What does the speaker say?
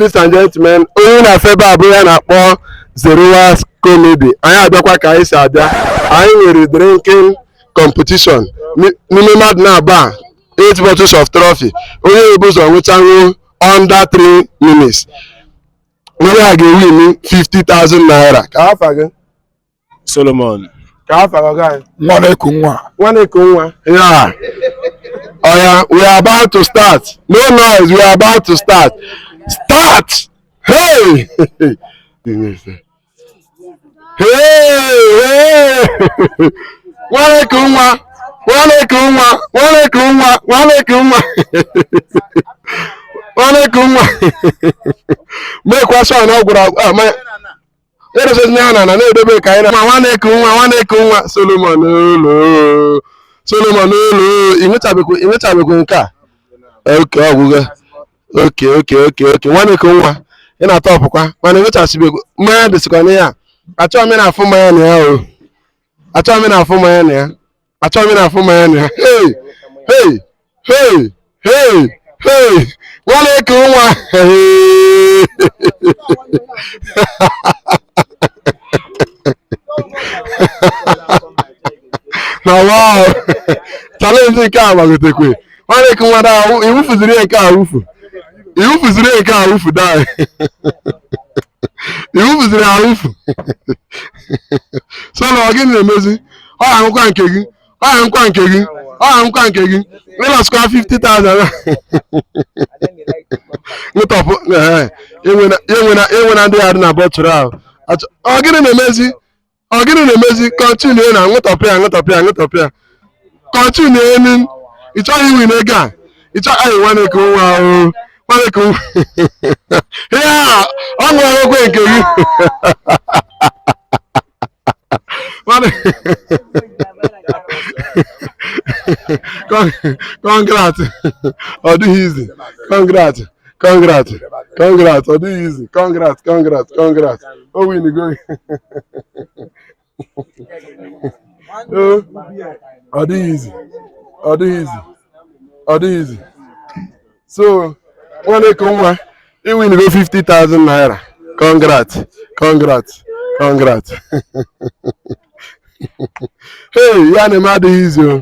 Ladies and gentlemen, onye na-afebe abụ ya na-akpọ Zeruwas Comedy. Anyị abịakwa ka anyị si abịa. Anyị nwere drinking competition. N'ime mmadụ na-agba 8 bottles of trophy. Onye ebu ụzọ nwụchanwu under 3 minutes. Onye a ga-ewin 50,000 naira. Ka afa gị? Solomon. Ka afa gị anyị? Nwaneku nwa. Nwaneku nwa. Yeah. Oh yeah, we are about to start. No noise, we are about to start. Start! Hey! Hey! Nwaneku nwa! Nwaneku nwa! Nwaneku nwa! Nwaneku nwa! Nwaneku nwa! Mekwa sọ na ọgwụrụ ma eresị na na na-edobe ka anyị na nwaneku nwa nwaneku nwa Solomon olo Solomon olo inwechabekwa nke a oke ọgwụgwọ oke nwaneku nwa ị na-atọ ọpụkwa mana inwechasibekwa mmanya dịsịkwa na ya achọghị m na-afụ mmanya na ya o achọghị m na-afụ mmanya na ya achọghị m na-afụ mmanya na ya hey nwaneku nwa na wow challenge nke a gbagotekwe nwaneku nwa da iwufuziri nke a wufu iwufuziri nke a wufu da iwufuziri awufu so na gị na-emezi ọ ahụkwa nke gị ọ ahụkwa nke gị ọ ahụkwa nke gị ịlọskwa 50,000 nwetọpụ enwena ndị ya dị na bọtụrụ ahụ ọ gịnị na-emezi kọntinu na nwetọpụ ya kọntinu enu ị chọghị iwin ego a ị chọghị nwaneku nwa ahụ nwaneku ya ọ ṅụrụ okwe nke gị congrats ọ dịghị izi congrats ọ dịghị izi congrats o win go ọ dịghị izi so nwaneku nwa iwin go 50,000 naira congrats hey ya na-eme adịghị izi o